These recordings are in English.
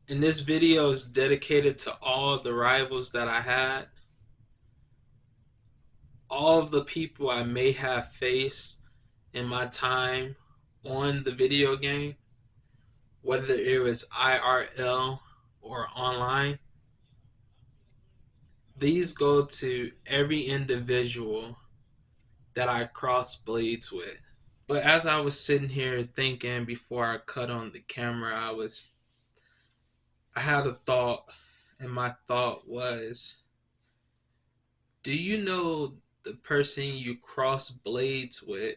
And this video is dedicated to all the rivals that I had, all of the people I may have faced in my time on the video game, whether it was IRL or online. These go to every individual that I crossed blades with. But as I was sitting here thinking before I cut on the camera, I had a thought, and my thought was, do you know the person you cross blades with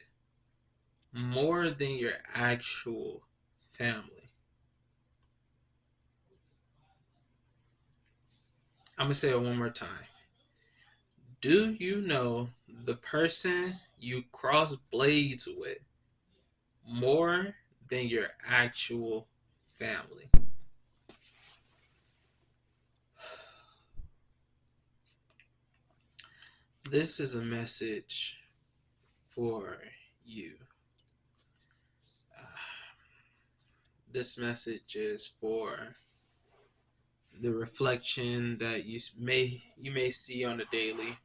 more than your actual family? I'm gonna say it one more time. Do you know the person you cross blades with more than your actual family? This is a message for you. This message is for the reflection that you may see on a daily.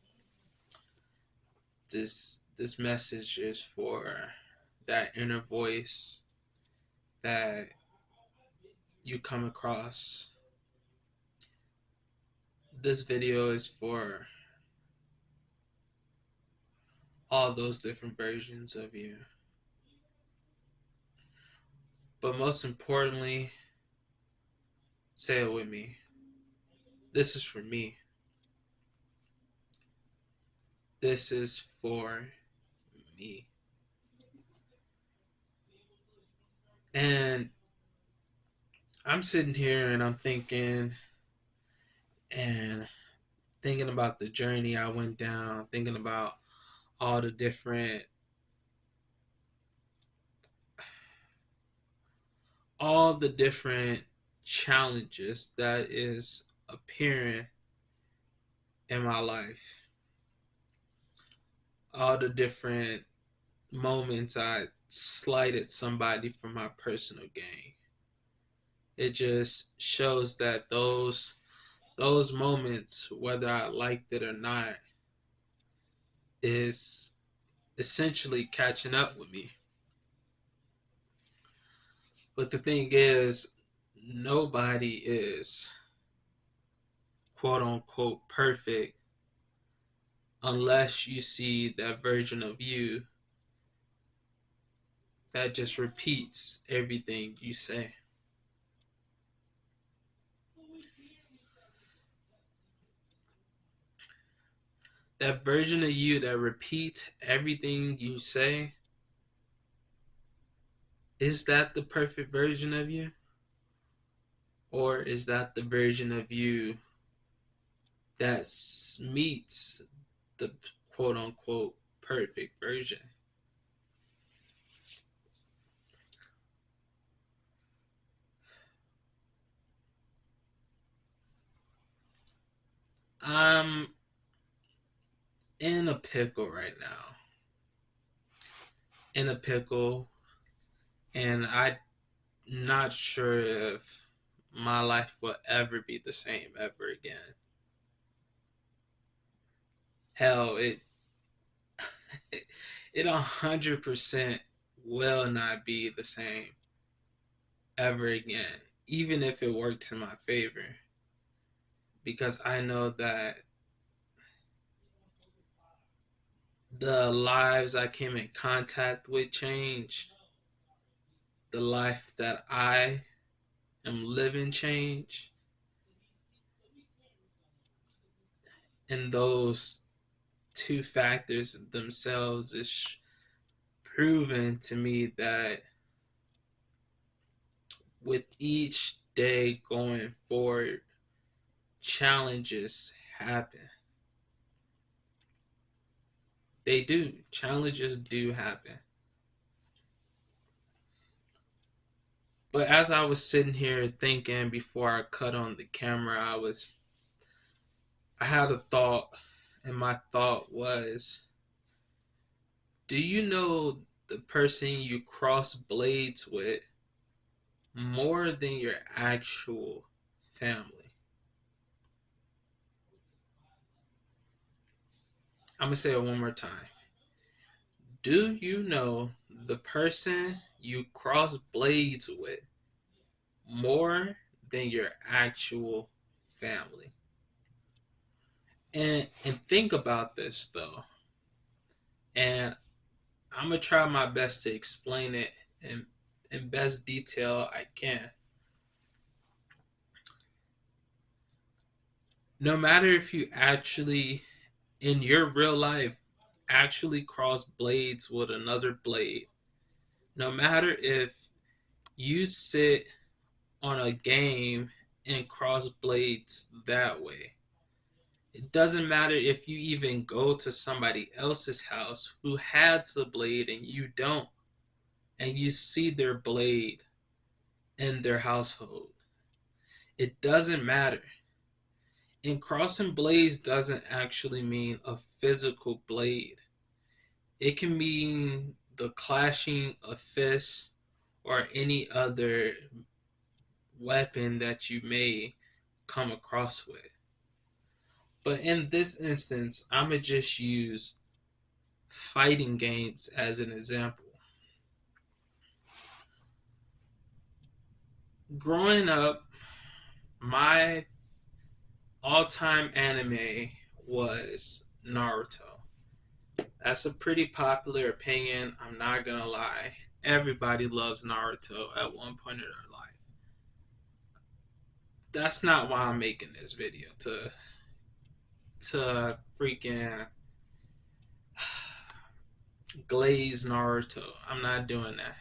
This message is for that inner voice that you come across. This video is for all those different versions of you. But most importantly, say it with me. This is for me. This is for me. And I'm sitting here and I'm and thinking about the journey I went down, thinking about all the different all the different challenges that is appearing in my life. All the different moments I slighted somebody for my personal gain. It just shows that those moments, whether I liked it or not, is essentially catching up with me. But the thing is, nobody is quote unquote perfect unless you see that version of you that just repeats everything you say. That version of you that repeats everything you say, is that the perfect version of you? Or is that the version of you that meets the quote unquote perfect version? I'm in a pickle right now. In a pickle, and I'm not sure if my life will ever be the same ever again. Hell, it 100% will not be the same ever again, even if it works in my favor, because I know that the lives I came in contact with change, the life that I am living change, and those two factors themselves is proven to me that with each day going forward, challenges happen. They do. Challenges do happen. But as I was sitting here thinking before I cut on the camera, I had a thought, and my thought was, do you know the person you cross blades with more than your actual family. I'm going to say it one more time. Do you know the person you cross blades with more than your actual family? And think about this though. And I'm gonna try my best to explain it in best detail I can. No matter if you actually in your real life actually cross blades with another blade, no matter if you sit on a game and cross blades that way, it doesn't matter if you even go to somebody else's house who has a blade and you don't, and you see their blade in their household. It doesn't matter. And crossing blades doesn't actually mean a physical blade. It can mean the clashing of fists or any other weapon that you may come across with. But in this instance, I'm going to just use fighting games as an example. Growing up, my all-time anime was Naruto. That's a pretty popular opinion. I'm not gonna lie. Everybody loves Naruto at one point in their life. That's not why I'm making this video to freaking glaze Naruto. I'm not doing that.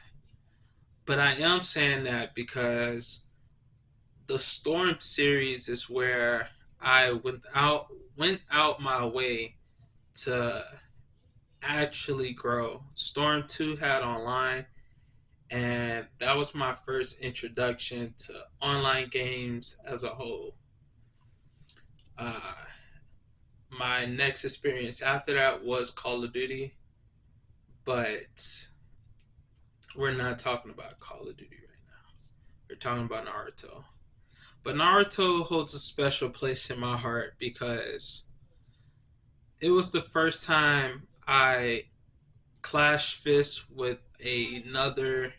But I am saying that because the Storm series is where I went out my way to actually grow. Storm 2 had online, and that was my first introduction to online games as a whole. Uh, my next experience after that was Call of Duty, but we're not talking about Call of Duty right now. We're talking about Naruto. But Naruto holds a special place in my heart because it was the first time I clashed fists with another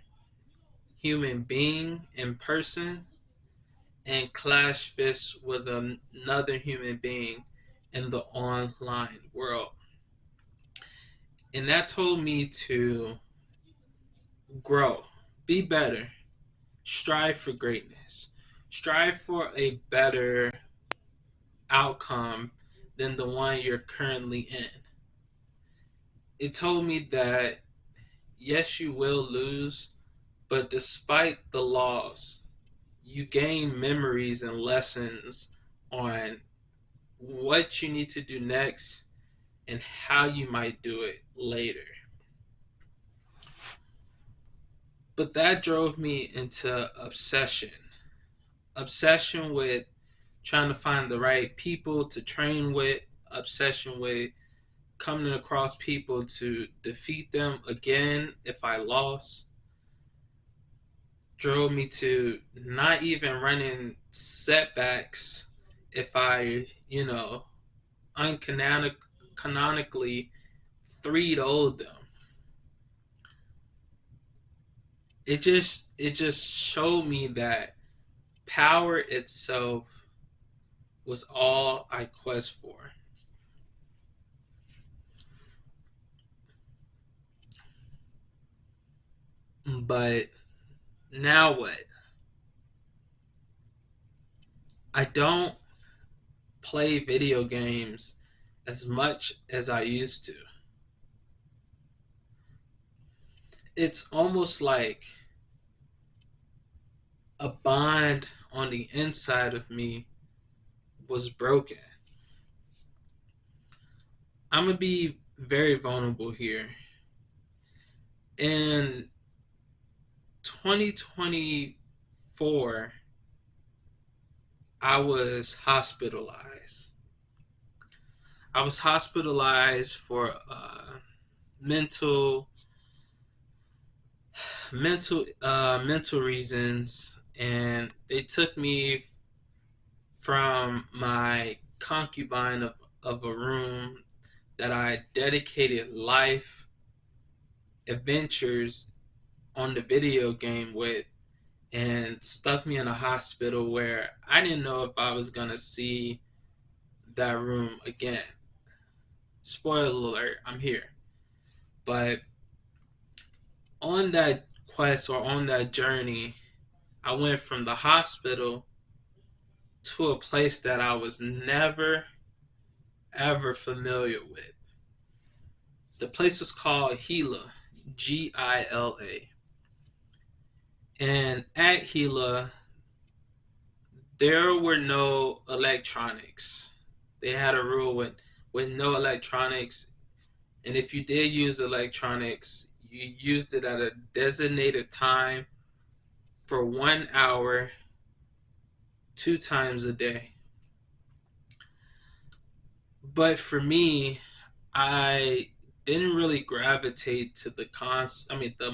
human being in person and clash fists with another human being in the online world. And that told me to grow, be better, strive for greatness, strive for a better outcome than the one you're currently in. It told me that yes, you will lose, but despite the loss, you gain memories and lessons on what you need to do next and how you might do it later. But that drove me into obsession with trying to find the right people to train with, obsession with coming across people to defeat them again if I lost, drove me to not even running setbacks if I, uncanonically 3'd them. It just showed me that power itself was all I quest for. But now what? I don't play video games as much as I used to. It's almost like a bond on the inside of me was broken. I'm gonna be very vulnerable here. In 2024, I was hospitalized. I was hospitalized for mental mental reasons, and they took me from my concubine of a room that I dedicated life adventures on the video game with, and stuck me in a hospital where I didn't know if I was gonna see that room again. Spoiler alert, I'm here. But on that quest or on that journey, I went from the hospital to a place that I was never ever familiar with. The place was called Gila, Gila. And at Gila, there were no electronics. They had a rule with no electronics. And if you did use electronics, you used it at a designated time for 1 hour, 2 times a day. But for me, I didn't really gravitate to the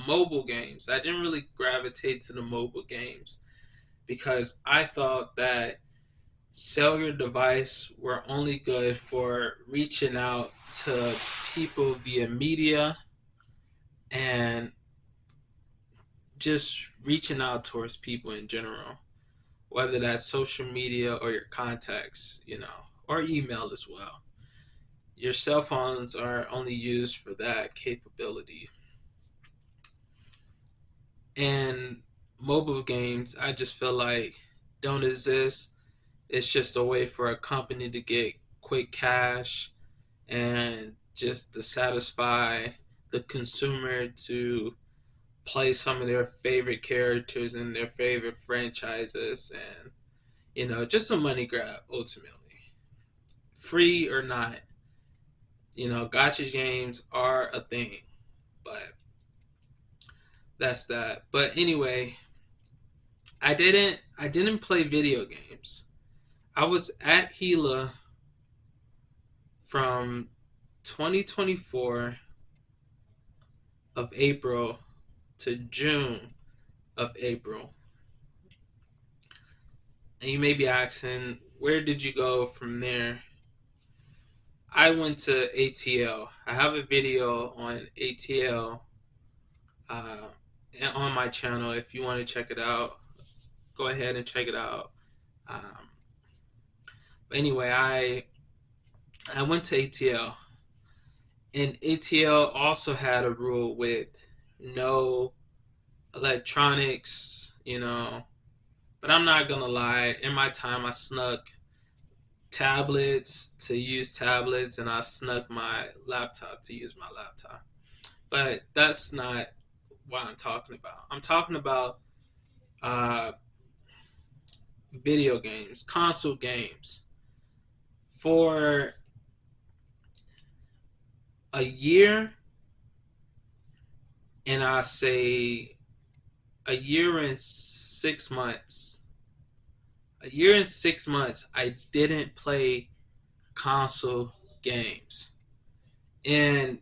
mobile games. I didn't really gravitate to the mobile games because I thought that cellular device were only good for reaching out to people via media and just reaching out towards people in general, whether that's social media or your contacts, or email as well. Your cell phones are only used for that capability. And mobile games, I just feel like don't exist. It's just a way for a company to get quick cash and just to satisfy the consumer to play some of their favorite characters in their favorite franchises, and just a money grab ultimately, free or not. Gotcha games are a thing, but that's that. But anyway, I didn't play video games. I was at Gila from 2024 of April to June of April. And you may be asking, where did you go from there? I went to ATL. I have a video on ATL uh, on my channel. If you want to check it out, go ahead and check it out. Um, but anyway, I went to ATL, and ATL also had a rule with no electronics. But I'm not gonna lie. In my time, I snuck tablets to use tablets, and I snuck my laptop to use my laptop. But that's not what I'm talking about. I'm talking about uh, video games, console games. For a year, and I say a year and 6 months, I didn't play console games. And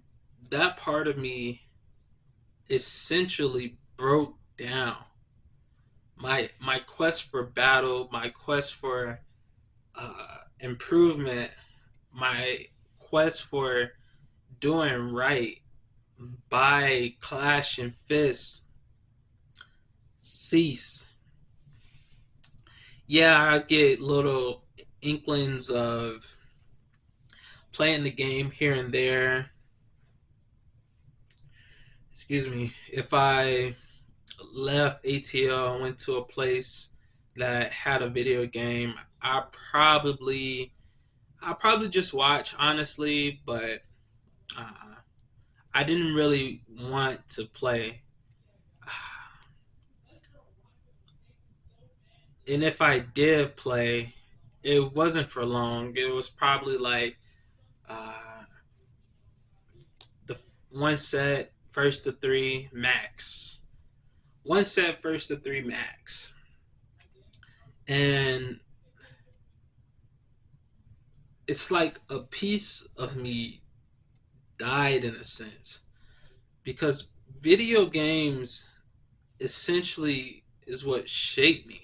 that part of me essentially broke down. My quest for battle, my quest for improvement, my quest for doing right by clashing fists cease. Yeah, I get little inklings of playing the game here and there. Excuse me. If I left ATL and went to a place that had a video game, I probably just watch, honestly, but uh, I didn't really want to play. And if I did play, it wasn't for long. It was probably like uh, the one set, first to three max. One set, first to three max. And it's like a piece of me died in a sense, because video games essentially is what shaped me.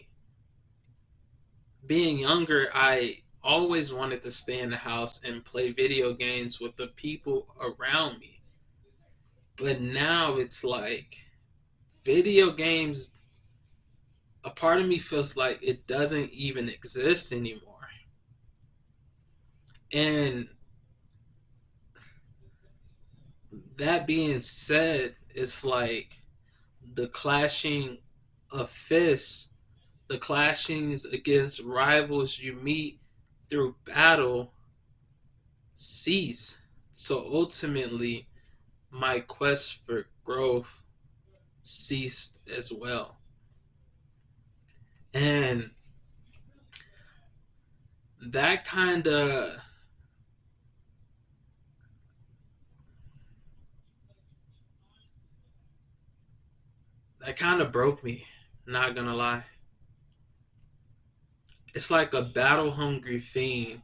being younger, I always wanted to stay in the house and play video games with the people around me. But now it's like video games, a part of me feels like it doesn't even exist anymore. And that being said, it's like the clashing of fists, the clashings against rivals you meet through battle cease. So ultimately, my quest for growth ceased as well. And that kind of that kind of broke me, not gonna lie. It's like a battle hungry fiend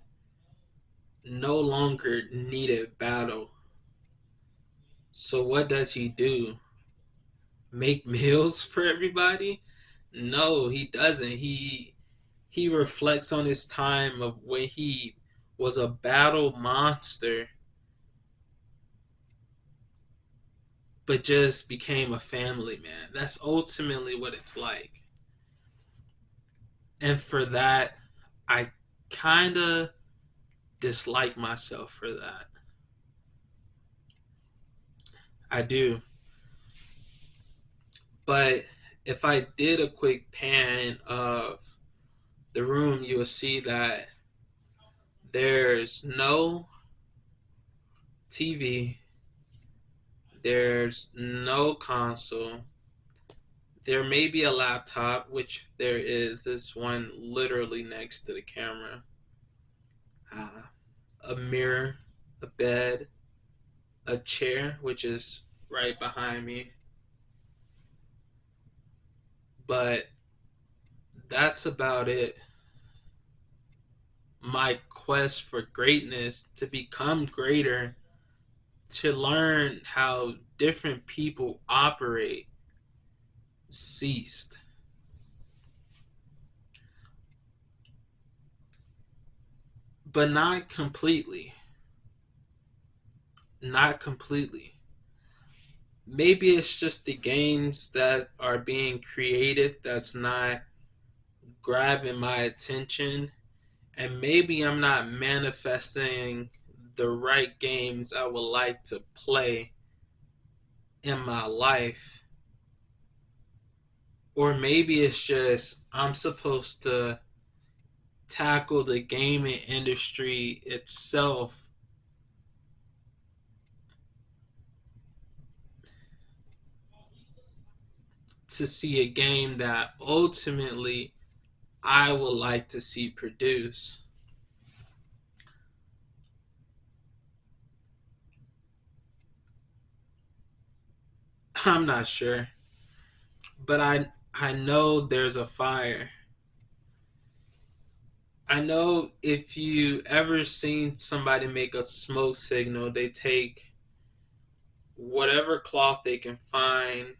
no longer needed battle. So what does he do? Make meals for everybody? No, he doesn't. He reflects on his time of when he was a battle monster but just became a family man. That's ultimately what it's like. And for that, I kind of dislike myself for that. I do. But if I did a quick pan of the room, you will see that there's no TV, there's no console. There may be a laptop, which there is. This one literally next to the camera. Uh, a mirror, a bed, a chair, which is right behind me. But that's about it. My quest for greatness, to become greater, to learn how different people operate, ceased. But not completely. Not completely. Maybe it's just the games that are being created that's not grabbing my attention, and maybe I'm not manifesting the right games I would like to play in my life. Or maybe it's just I'm supposed to tackle the gaming industry itself to see a game that ultimately I would like to see produce. I'm not sure, but I know there's a fire. I know if you ever seen somebody make a smoke signal, they take whatever cloth they can find,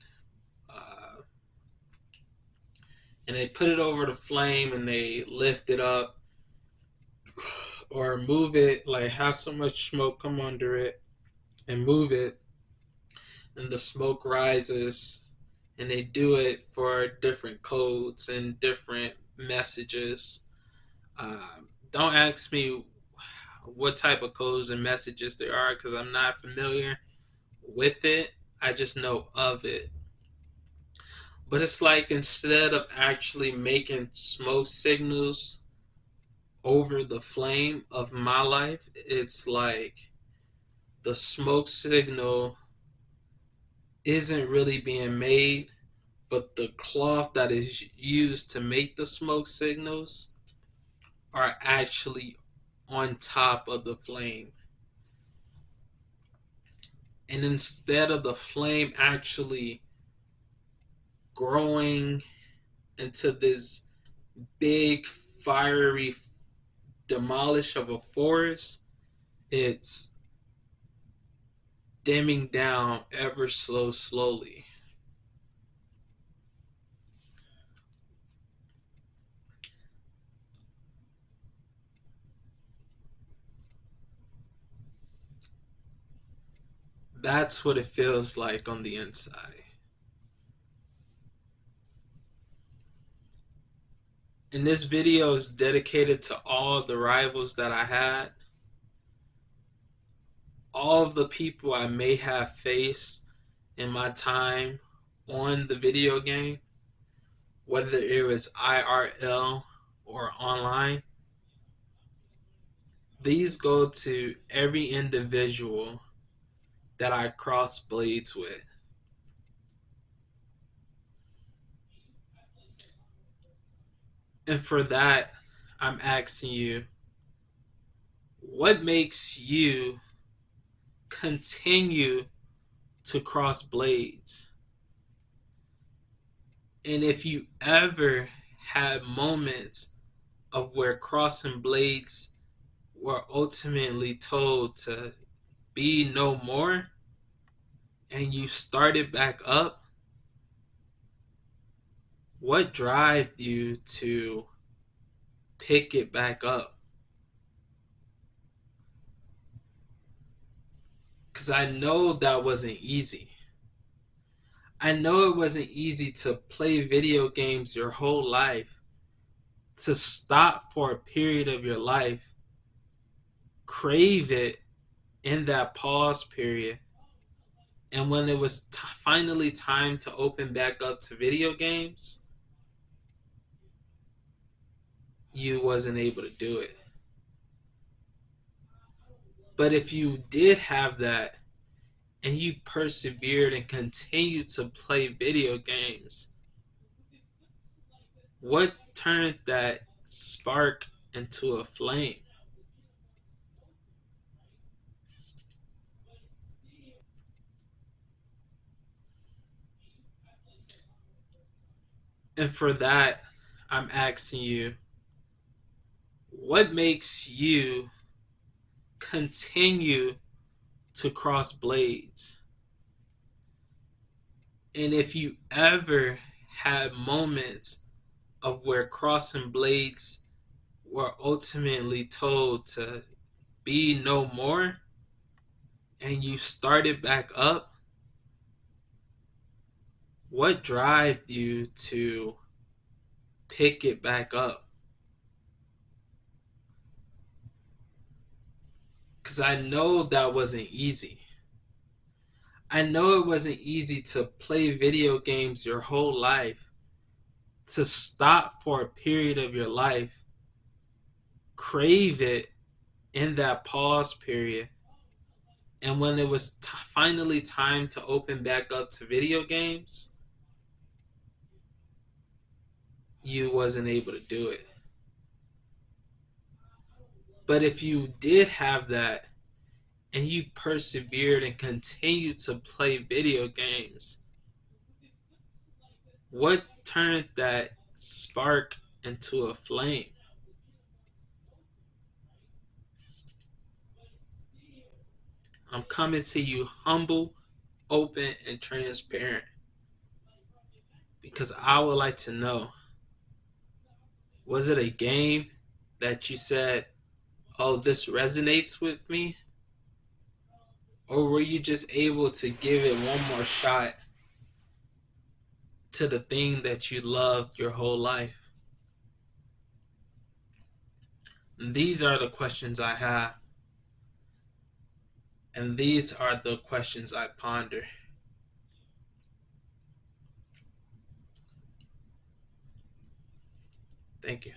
uh, and they put it over the flame and they lift it up or move it, like have so much smoke come under it and move it, and the smoke rises. And they do it for different codes and different messages. Don't ask me what type of codes and messages there are because I'm not familiar with it. I just know of it. But it's like instead of actually making smoke signals over the flame of my life, it's like the smoke signal isn't really being made, but the cloth that is used to make the smoke signals are actually on top of the flame. And instead of the flame actually growing into this big fiery demolish of a forest, it's dimming down ever so slowly. That's what it feels like on the inside. And this video is dedicated to all the rivals that I had, all of the people I may have faced in my time on the video game, whether it was IRL or online. These go to every individual that I cross blades with. And for that, I'm asking you, what makes you continue to cross blades? And if you ever had moments of where crossing blades were ultimately told to be no more and you started back up, what drove you to pick it back up? Because I know that wasn't easy. I know it wasn't easy to play video games your whole life, to stop for a period of your life, crave it in that pause period, and when it was finally time to open back up to video games, you wasn't able to do it. But if you did have that and you persevered and continued to play video games, what turned that spark into a flame? And for that, I'm asking you, what makes you continue to cross blades? And if you ever had moments of where crossing blades were ultimately told to be no more and you started back up, what drove you to pick it back up? Because I know that wasn't easy. I know it wasn't easy to play video games your whole life, to stop for a period of your life, crave it in that pause period, and when it was finally time to open back up to video games, you wasn't able to do it. But if you did have that and you persevered and continued to play video games, what turned that spark into a flame? I'm coming to you humble, open, and transparent because I would like to know, was it a game that you said, oh, this resonates with me? Or were you just able to give it one more shot to the thing that you loved your whole life? And these are the questions I have, and these are the questions I ponder. Thank you.